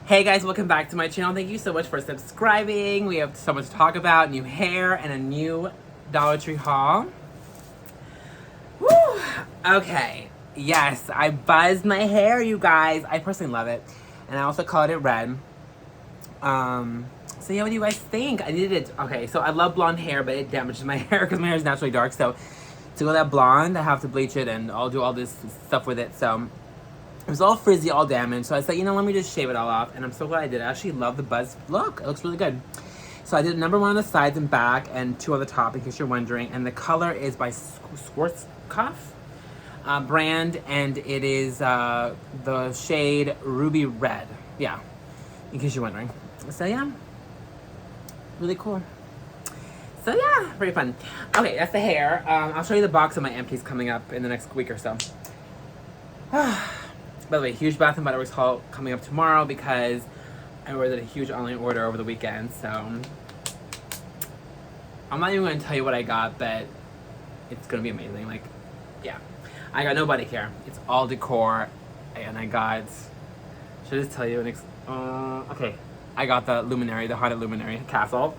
Hey guys, welcome back to my channel. Thank you so much for subscribing. We have so much to talk about, new hair and a new Dollar Tree haul. Woo! Okay, yes, I buzzed my hair, you guys. I personally love it. And I also colored it red. So yeah, what do you guys think? I needed it. Okay, so I love blonde hair, but it damages my hair because my hair is naturally dark. So to go that blonde, I have to bleach it and I'll do all this stuff with it. So it was all frizzy, all damaged. So I said, let me just shave it all off. And I'm so glad I did. I actually love the buzz look. It looks really good. So I did number 1 on the sides and back and 2 on the top, in case you're wondering. And the color is by Schwarzkopf brand. And it is the shade Ruby Red. Yeah, in case you're wondering. So yeah, really cool. So yeah, very fun. Okay, that's the hair. I'll show you the box of my empties coming up in the next week or so. By the way, huge Bath & Body Works haul coming up tomorrow because I ordered a huge online order over the weekend. So I'm not even going to tell you what I got, but it's going to be amazing. Like, yeah. I got no body care. It's all decor. And I got... Should I just tell you? Okay. I got the Luminary, the Haunted Luminary Castle.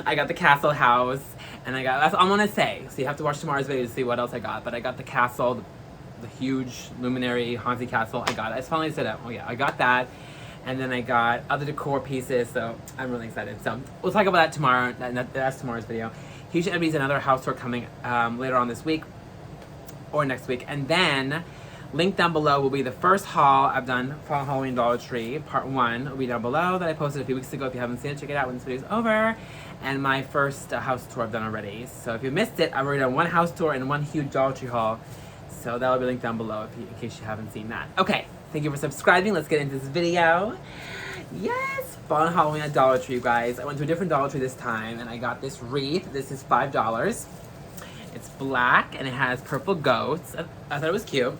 I got the Castle house. And I got... That's all I'm going to say. So you have to watch tomorrow's video to see what else I got. But I got the castle, the huge Luminary Haunted Castle. I got it. I finally said, oh yeah, I got that. And then I got other decor pieces, so I'm really excited. So we'll talk about that tomorrow. That's tomorrow's video. Huge Enemies, another house tour coming later on this week or next week. And then link down below will be the first haul I've done for Halloween Dollar Tree. Part 1 will be down below that I posted a few weeks ago. If you haven't seen it, check it out when this video is over. And my first house tour I've done already. So if you missed it, I've already done 1 house tour and 1 huge Dollar Tree haul. So that'll be linked down below in case you haven't seen that. Okay, thank you for subscribing. Let's get into this video. Yes, fun Halloween at Dollar Tree, you guys. I went to a different Dollar Tree this time and I got this wreath. This is $5. It's black and it has purple goats. I thought it was cute.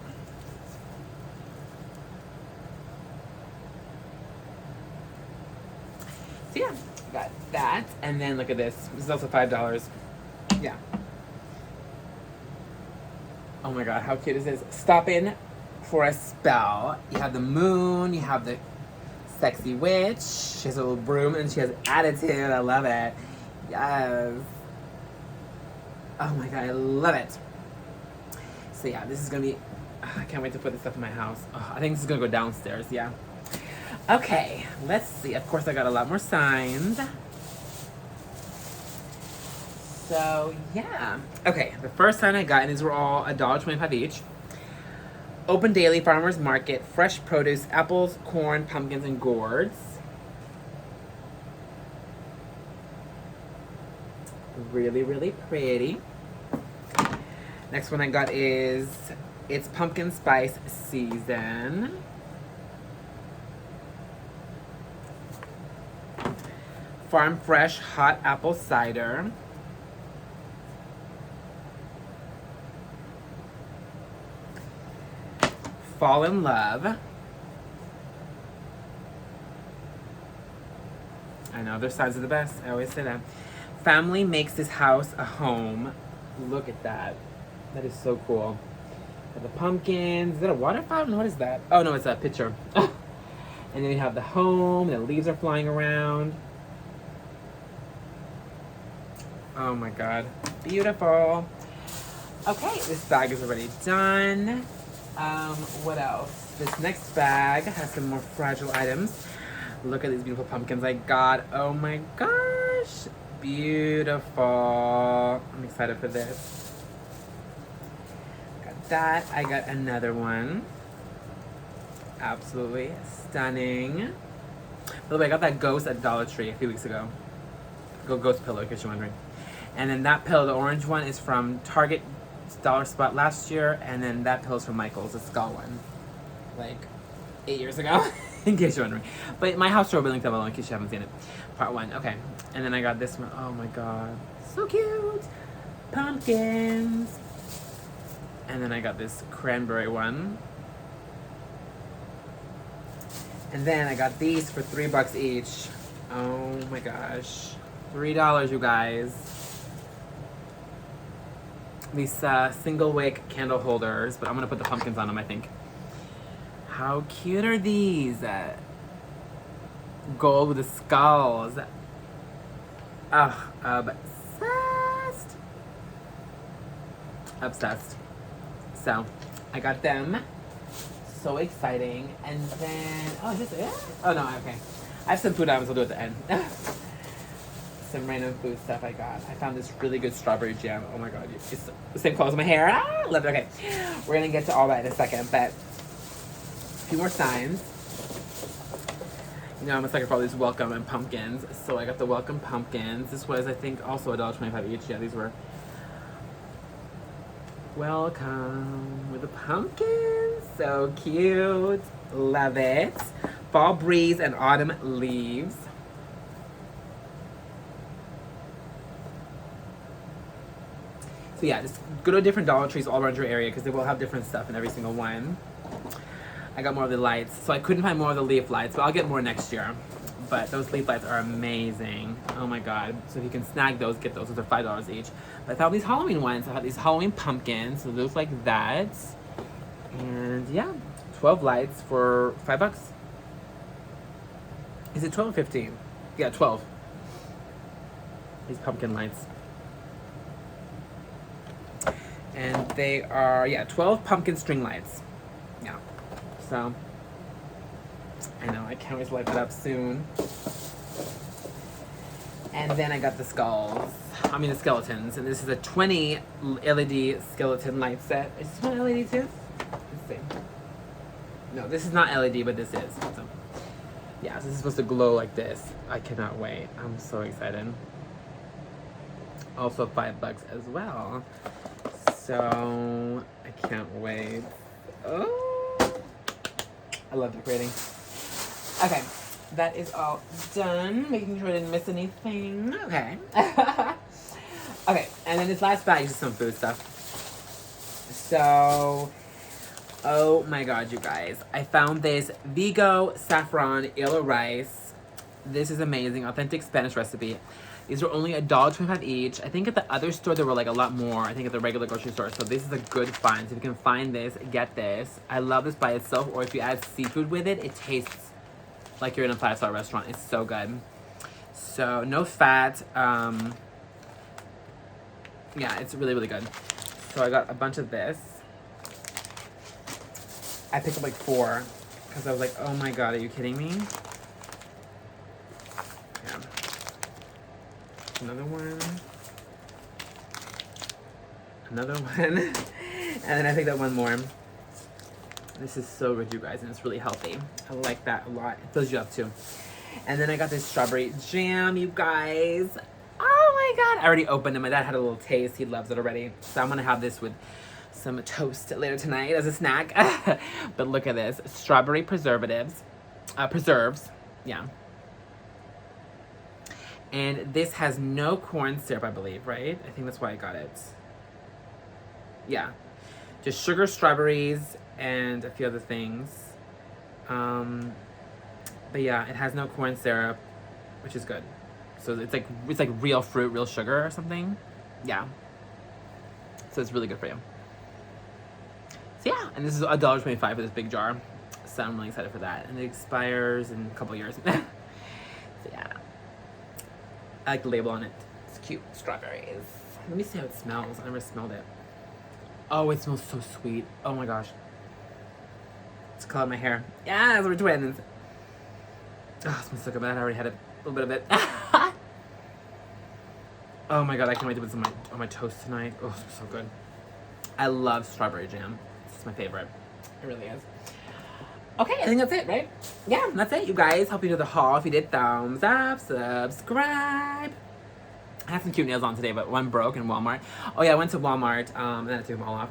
So yeah, got that. And then look at this. This is also $5. Yeah. Oh my god, how cute is this? Stop in for a spell. You have the moon, you have the sexy witch. She has a little broom and she has attitude. I love it. Yes. Oh my god, I love it. So yeah, this is gonna be... I can't wait to put this stuff in my house. I think this is gonna go downstairs, yeah. Okay, let's see. Of course, I got a lot more signs. So, yeah. Okay, the first sign I got, and these were all $1.25 each. Open daily, farmers market, fresh produce, apples, corn, pumpkins, and gourds. Really, really pretty. Next one I got is, it's pumpkin spice season. Farm fresh hot apple cider. Fall in love. I know, their sides are the best. I always say that. Family makes this house a home. Look at that. That is so cool. The pumpkins. Is that a water fountain? What is that? Oh no, it's a pitcher. And then you have the home. The leaves are flying around. Oh my god. Beautiful. Okay, this bag is already done. What else? This next bag has some more fragile items. Look at these beautiful pumpkins I got. Oh my gosh. Beautiful. I'm excited for this. Got that. I got another one. Absolutely stunning. By the way, I got that ghost at Dollar Tree a few weeks ago. Ghost pillow, in case you're wondering. And then that pillow, the orange one, is from Target Dollar Spot last year, and then that pillow's from Michael's, the skull one, like 8 years ago, in case you're wondering. But my house tour will be linked down below in case you haven't seen it. Part 1, okay. And then I got this one. Oh my god, so cute. Pumpkins. And then I got this cranberry one. And then I got these for $3 each. Oh my gosh, $3, you guys. These single wick candle holders, but I'm gonna put the pumpkins on them, I think. How cute are these? gold with the skulls. Oh, obsessed. Obsessed. So, I got them. So exciting. And then, oh, is this it? Oh, no, okay. I have some food items I'll do at the end. Some random food stuff I got. I found this really good strawberry jam. Oh my god, it's the same color as my hair. Ah, love it. Okay, we're gonna get to all that in a second, but a few more signs. You know, I'm a sucker for all these welcome and pumpkins. So I got the welcome pumpkins. This was, I think, also $1.25 each. Yeah, these were welcome with the pumpkins. So cute. Love it. Fall breeze and autumn leaves. So yeah, just go to different Dollar Trees all around your area because they will have different stuff in every single one. I got more of the lights, so I couldn't find more of the leaf lights, but I'll get more next year. But those leaf lights are amazing. Oh my god. So if you can snag those, get those. Those are $5 each. But I found these Halloween ones. I have these Halloween pumpkins. So they look like that. And yeah, 12 lights for $5. Is it 12 or 15? Yeah, 12. These pumpkin lights. And they are, yeah, 12 pumpkin string lights. Yeah. So, I know, I can't wait to light that up soon. And then I got the the skeletons. And this is a 20 LED skeleton light set. Is this one LED too? Let's see. No, this is not LED, but this is. So, yeah, so this is supposed to glow like this. I cannot wait. I'm so excited. Also $5 as well. So, I can't wait. Oh, I love decorating. Okay, that is all done. Making sure I didn't miss anything. Okay. Okay, and then this last bag is just some food stuff. So, oh my god, you guys. I found this Vigo saffron yellow rice. This is amazing. Authentic Spanish recipe. These are only $1.25 each. I think at the other store there were like a lot more. I think at the regular grocery store. So this is a good find. So if you can find this, get this. I love this by itself. Or if you add seafood with it, it tastes like you're in a 5-star restaurant. It's so good. So no fat. Yeah, it's really, really good. So I got a bunch of this. I picked up like 4 because I was like, oh my god, are you kidding me? Yeah. Another one. Another one. And then I picked up one more. This is so good, you guys, and it's really healthy. I like that a lot. It fills you up too. And then I got this strawberry jam, you guys. Oh my god. I already opened it. My dad had a little taste. He loves it already. So I'm going to have this with some toast later tonight as a snack. But look at this. Strawberry preserves. Yeah. And this has no corn syrup, I believe, right? I think that's why I got it. Yeah. Just sugar, strawberries, and a few other things. But yeah, it has no corn syrup, which is good. So it's like real fruit, real sugar or something. Yeah. So it's really good for you. So yeah, and this is $1.25 for this big jar. So I'm really excited for that. And it expires in a couple years. So yeah. I like the label on it. It's cute. Strawberries. Let me see how it smells. I never smelled it. Oh, it smells so sweet. Oh my gosh. It's colored my hair. Yeah, we're twins. Oh, it smells so good. I already had a little bit of it. Oh my god, I can't wait to put this on my toast tonight. Oh, it smells so good. I love strawberry jam. It's my favorite. It really is. Okay, I think that's it, right? Yeah, that's it, you guys. Hope you did the haul. If you did, thumbs up, subscribe. I have some cute nails on today, but one broke in Walmart. Oh yeah, I went to Walmart, and then I took them all off.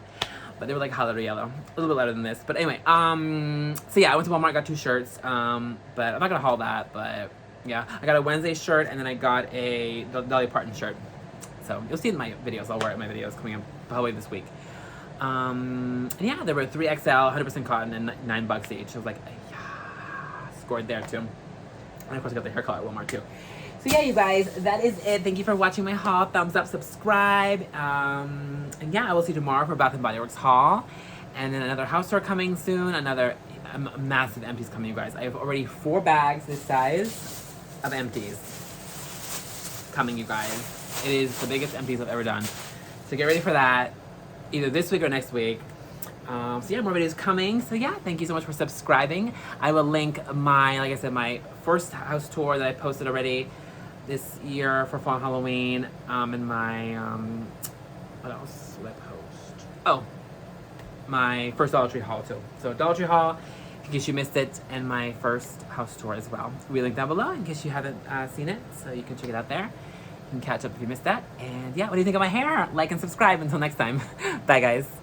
But they were like holiday yellow. A little bit lighter than this. But anyway, so yeah, I went to Walmart, got 2 shirts. But I'm not gonna haul that, but yeah. I got a Wednesday shirt, and then I got a Dolly Parton shirt. So you'll see in my videos. I'll wear it in my videos coming up probably this week. And yeah, there were 3XL, 100% cotton, and $9 each. I was like, yeah, scored there too. And of course I got the hair color at Walmart too. So yeah, you guys, that is it. Thank you for watching my haul. Thumbs up, subscribe. And yeah, I will see you tomorrow for Bath & Body Works haul. And then another house tour coming soon. Another massive empties coming, you guys. I have already 4 bags this size of empties coming, you guys. It is the biggest empties I've ever done. So get ready for that, either this week or next week. So yeah, more videos coming. So yeah, thank you so much for subscribing. I will link my, like I said, my first house tour that I posted already this year for fall and Halloween. And my, what else will I post? Oh, my first Dollar Tree haul too. So Dollar Tree haul, in case you missed it, and my first house tour as well. We link down below in case you haven't seen it, so you can check it out there. You can catch up if you missed that. And yeah, what do you think of my hair? Like and subscribe. Until next time. Bye, guys.